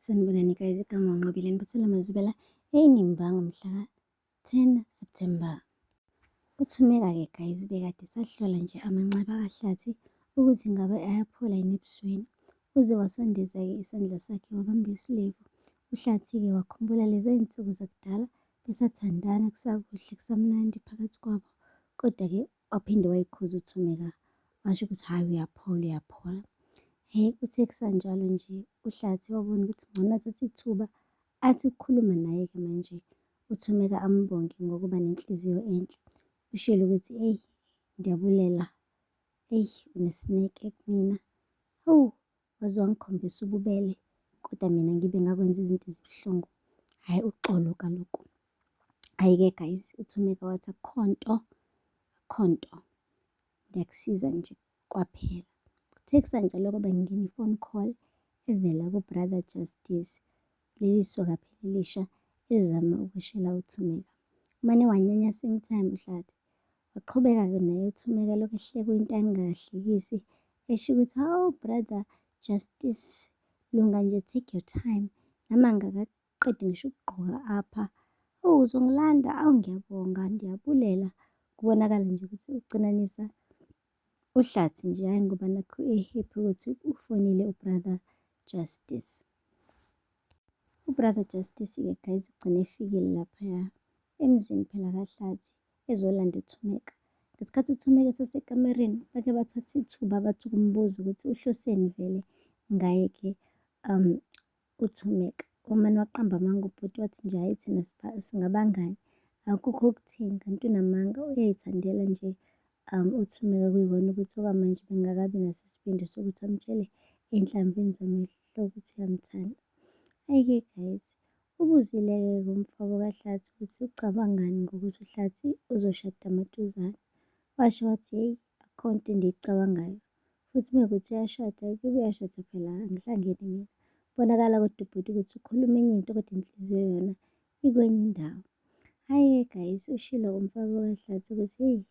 Sanibonani guys, igama uNqobile Nibuthele Mazibela eNimbango mhla ka-10 September. UThumeka-ke guys bekade sahlola nje amanxeba kaHlathi ukuthi ngabe ayaphola yini ebusweni. Uze wasondeza-ke isandla sakhe wabamba isilevu. UHlathi-ke wakhumbula lezi zinsuku zakudala besathandana kusakuhle kusamnandi phakathi kwabo. Kodwa-ke waphinde wayikhuza uThumeka, washo ukuthi hhayi uyaphola. Kuthe kusanjalo nje uHlathi wabona ukuthi ngcono athathe ithuba athi ukukhuluma naye-ke manje uThumeka ambonge ngokuba nenhliziyo enhle. Ushilo ukuthi eyi ndiyabulela, eyi unesineke kumina. Hawu, waze wangikhombisa ububele kodwa mina ngibe ngakwenza izinto ezibuhlungu. Hhayi uxolo kaloku. Hhayi-ke guys, uThumeka wathi akukho nto, ngiyakusiza nje kwaphela. Kuthe kusanjalo kwaba ngingena i-phone call evela ku-Brother Justice, leli soka phela elisha elizama ukushela uThumeka. Umane wanyanya same time uHlathi. Waqhubeka-ke naye uThumeka lokhu ehleka into engahlekisi, esho ukuthi hawu Brother Justice, lunga nje, take your time, nami angakaqedi ngisho ukugqoka apha. Oh, uzongilanda? Awu ngiyabonga, ndiyabulela. Kubonakala nje ukuthi ucinanisa uHlathi nje, hhayi ngoba nakhu happy ukuthi ufonile uBrother Justice. UBrother Justice-ke guys ugcine efikile laphaya emzini phela kaHlathi ezolanda uThumeka. Ngesikhathi uThumeka esasekamereni bake bathatha ithuba bathi ukumbuza ukuthi uhloseni vele ngaye-ke uThumeka. Umane waqamba amanga ubhuti wathi nje hhayi thina singabangani, akukho okutheni, kanti unamanga uyayithandela nje uThumeka, kuyikona ukuthi okwamanje bengakabi naso isibindi sokuthi amtshele ey'nhlamvini zamehlo ukuthi uyamthanda. Hhayi-ke guys, ubuzile-ke umfowabo kaHlathi ukuthi ucabangani ngokuthi uHlathi uzoshada amaduzane. Washo wathi hheyi akukho nto engiyicabangayo, futhi mekuwukuthi uyashada kuyobe uyashada phela, angihlangene mina. Kubonakala kodwa ubhuti ukuthi ukhuluma enye into kodwa inhliziyo yona ikwenye indawo. Hhayi-ke guys, ushilo umfowabo kaHlathi ukuthi heyi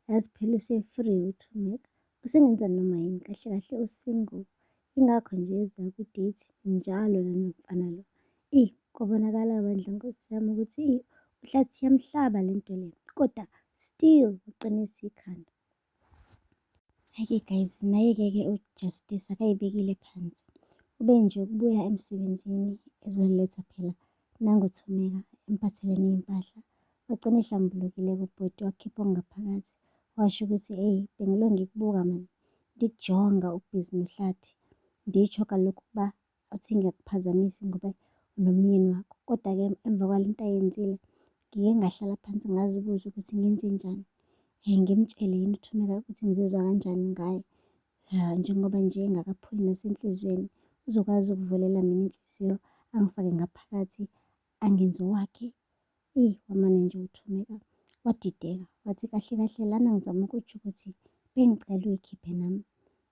yazi phela use-free uThumeka, usengenza noma yini, kahle kahle u-single. Yingakho nje eza kwi-date njalo nomfana lo. Kwabonakala bandla Nkosi yami ukuthi uHlathi iyamhlaba le nto le, kodwa still uqinisa ikhanda. Hhayi-ke guys, naye-ke uJustice akayibekile phansi. Ube nje ukubuya emsebenzini ezoletha phela nangoThumeka emphathele ney'mpahla. Wagcina ehlambulukile-ke ubhuti, wakhipha okungaphakathi. Washo ukuthi eyi bengilokhu ngikubuka mani, ngikujonga ubhizi noHlathi. Ndisho kaloku ukuba uthi ngiyakuphazamisa ngoba unomyeni wakho. Kodwa-ke emva kwale nto ayenzile ngike ngahlala phansi ngazibuza ukuthi ngenze njani. Ngimtshele yini uThumeka ukuthi ngizizwa kanjani ngaye, njengoba nje engakaphuli nasenhliziyweni, uzokwazi ukuvulela mina inhliziyo, angifake ngaphakathi, angenze owakhe. Wamane nje uThumeka wadideka, wathi kahle kahle lana ngizama ukutsho ukuthi bengicela uyikhiphe nami,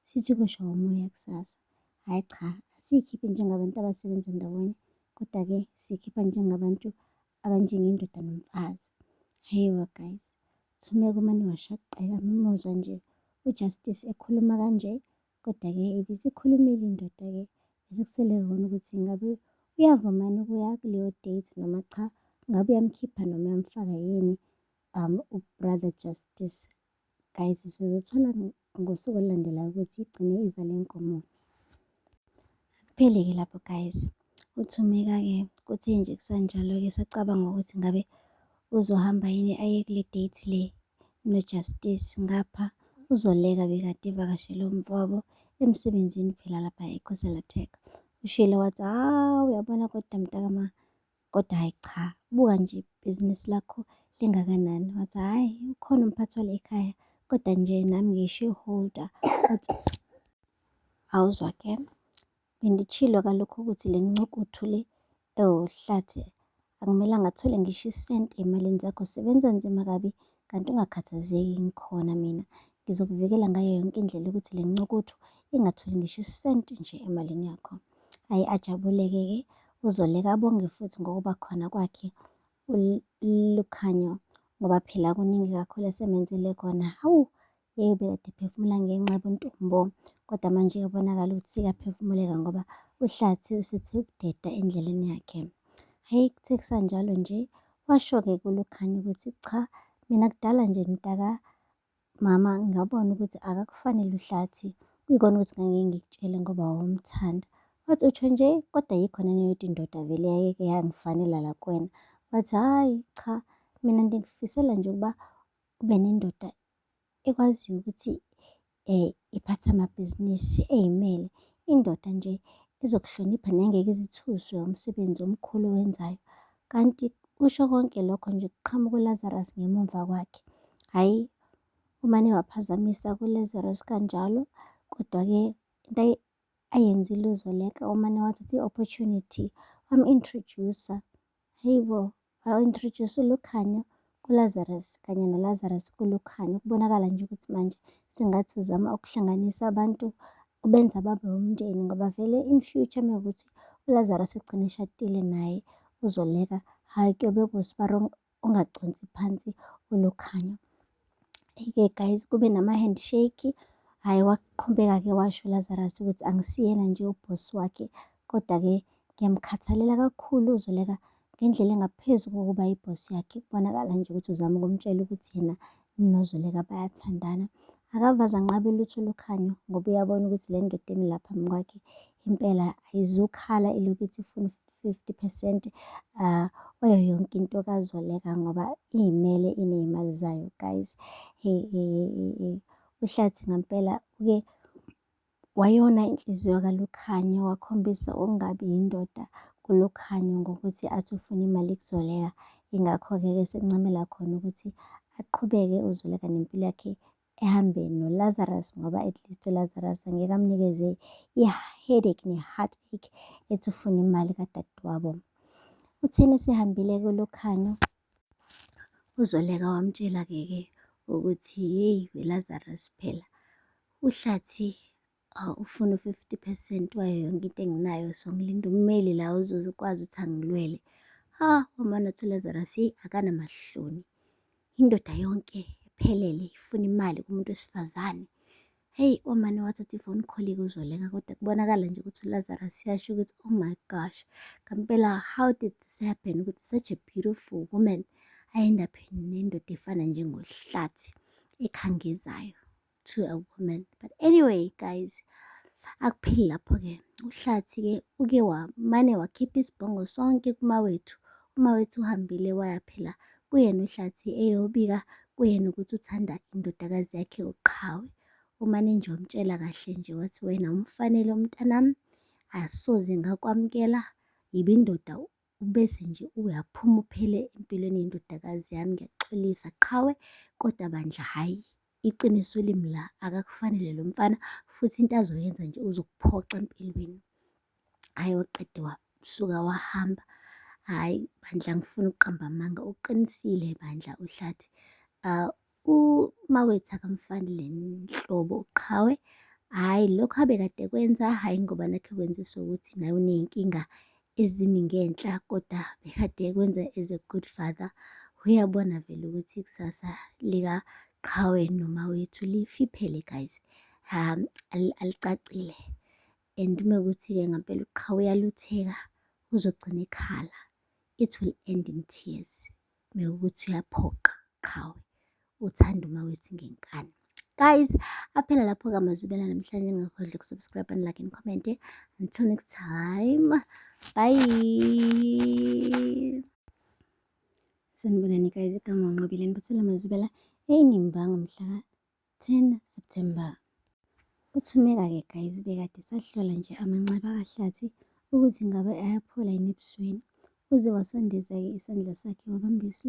sithi kushawa umoya kusasa. Hhayi cha, asiyikhiphe njengabantu abasebenza ndawonye, kodwa-ke siyikhipha njengabantu abanjengendoda nomfazi. Hhayi-ke guys, uThumeka umane washaqeka memuzwa nje uJustice ekhuluma kanje, kodwa-ke ibisikhulumile indoda-ke. Bese kusele kona ukuthi ngabe uyavuma yini ukuya kuleyo date noma cha, ngabe uyamkhipha noma uyamfaka yini uBrother Justice. Guys, sizothola ngosuku olulandelayo ukuthi igcine iza le nkomo. Akuphele-ke lapho guys, uThumeka-ke kuthe nje kusanjalo-ke sacabanga ukuthi ngabe uzohamba yini aye kule date le noJustice. Ngapha uZoleka bekade evakashele umfowabo emsebenzini phela lapha eKhosela Tech. Ushilo wathi uyabona kodwa mntakama, kodwa hhayi cha, buka nje ibhizinisi lakho lingakanani. Wathi hhayi ukhona umphathi wala ekhaya, kodwa nje nami ngiyi-shareholder. Wathi awuzwa-ke, bengitshilo kaloku ukuthi le ncukuthu le ewuHlathi akumelanga athole ngisho isenti ey'malini zakho. Sebenza nzima kabi kanti ungakhathazeki, ngikhona mina, ngizokuvikela ngayo yonke indlela ukuthi le ncukuthu ingatholi ngisho isenti nje emalini yakho. Hhayi, ajabule-ke uZoleka, abonge futhi ngokuba khona kwakhe uLukhanyo ngoba phela kuningi kakhulu esemenzele kona. Hawu, bekade ephefumula ngenxa yobuntombo, kodwa manje kuyabonakala ukuthi sekaphefumuleka ngoba uHlathi usethe ukudeda endleleni yakhe. Hhayi, kuthe kusanjalo nje washo-ke kuLukhanya ukuthi cha, mina kudala nje mtaka mama ngabona ukuthi akakufanele uHlathi, kuyikona ukuthi ngangike ngikutshele ngoba wawumthanda. Wathi utsho nje, kodwa yikhona neyodwa indoda vele yayike yangifanela la kuwena. Wathi hhayi cha, mina ngikufisela nje ukuba ube nendoda ekwaziyo ukuthi iphathe amabhizinisi ey'mele, indoda nje ezokuhlonipha nengeke izithuswe umsebenzi omkhulu owenzayo. Kanti usho konke lokho nje kuqhamuka uLazarus ngemuva kwakhe. Hhayi, umane waphazamisa kuLazarus kanjalo, kodwa-ke into ayenzile uZoleka umane wathatha i-opportunity wam-introduce-a, hhayi bo, wa-introduce-a uLukhanya kuLazarus kanye noLazarus kuLukhanya. Kubonakala nje ukuthi manje sengathi uzama ukuhlanganisa abantu, ubenza babe umndeni ngoba vele in future uma kuwukuthi uLazarus ugcine eshadile naye uZoleka, hhayi kuyobe kuwusibara ongaconsi phansi uLukhanya. Ke guys, kube nama-handshake, hhayi waqhubeka-ke washo uLazarus ukuthi angisiyena nje ubhosi wakhe, kodwa-ke ngiyamkhathalela kakhulu uZoleka ngendlela engaphezu kokuba ibhosi yakhe. Kubonakala nje ukuthi uzama ukumtshela ukuthi yena noZoleka bayathandana. Akavaze anqabe lutho uLukhanya ngoba uyabona ukuthi le ndoda emi lapha phambi kwakhe impela ayizukhala ilokhu ithi ifuna 50% wayo yonke into kaZoleka ngoba iy'mele iney'mali zayo guys. uHlathi ngampela uke wayona inhliziyo kaLukhanya, wakhombisa ukungabi yindoda kuLukhanya ngokuthi athi ufuna imali kuZoleka. Yingakho-ke sekuncamela khona ukuthi aqhubeke uZoleka nempilo yakhe ehambe noLazarus ngoba at least uLazarus angeke amnikeze i-headache ne-heartache ethi ufuna imali kadadewabo. Utheni esehambile kuLukhanya, uZoleka wamtshela-ke ukuthi yeyi we-Lazarus phela uHlathi ufuna u-50% wayo yonke into enginayo, so ngilinda ummeli la uzokwazi ukuthi angilwele. Wamane wathi uLazarus yeyi akanamahloni, indoda yonke ephelele ifuna imali kumuntu wesifazane. Hheyi, wamane wathatha ifoni call-ke uZoleka, kodwa kubonakala nje ukuthi uLazarus yasho ukuthi oh my gosh, ngampela how did this happen ukuthi such a beautiful woman I-end up nendoda efana njengoHlathi ekhangezayo to a woman. But anyway guys, akupheli lapho-ke. uHlathi-ke uke wamane wakhipha isibhongo sonke kumawethu. Umawethu uhambile waya phela kuyena uHlathi eyobika kuyena ukuthi uthanda indodakazi yakhe uQhawe. Umane nje wamtshela kahle nje wathi wena umfanele umntanami, asoze ngakwamukela, yiba indoda ubese nje uyaphuma uphele empilweni yendodakazi yami, ngiyaxolisa Qhawe, kodwa bandla hhayi, iqiniso limi la, akakufanele lo mfana futhi into azoyenza nje uzokuphoxa empilweni. Hhayi, waqeda wasuka wahamba. Hhayi bandla, angifuni ukuqamba amanga, uqinisile bandla uHlathi. Umawethu akamfanele nhlobo uQhawe. Hhayi, lokhu abekade ekwenza hhayi ngoba nakhu ekwenziswa ukuthi naye uney'nkinga ezimi ngenhla, kodwa bekade ekwenza as a good father. Uyabona vele ukuthi ikusasa likaQhawe nomawethu lifiphele guys, alicacile. And uma kuwukuthi-ke ngampela uQhawe uyalutheka uzogcina ekhala, it will end in tears. Uma kuwukuthi uyaphoqa uQhawe, uthanda umawethu ngenkani. Guys, aphela lapho-ke amazwibela namhlanje. Ningakhohlwa ukusubscribe and like and comment. Until next time, bye. Sanibonani guys, igama uNqobile niphathela amazwibela eNimbanga mhla ka-10 September. UThumeka-ke guys bekade sahlola nje amanxeba kaHlathi ukuthi ngabe ayaphola yini ebusweni, uze wasondeza-ke isandla sakhe wabambisa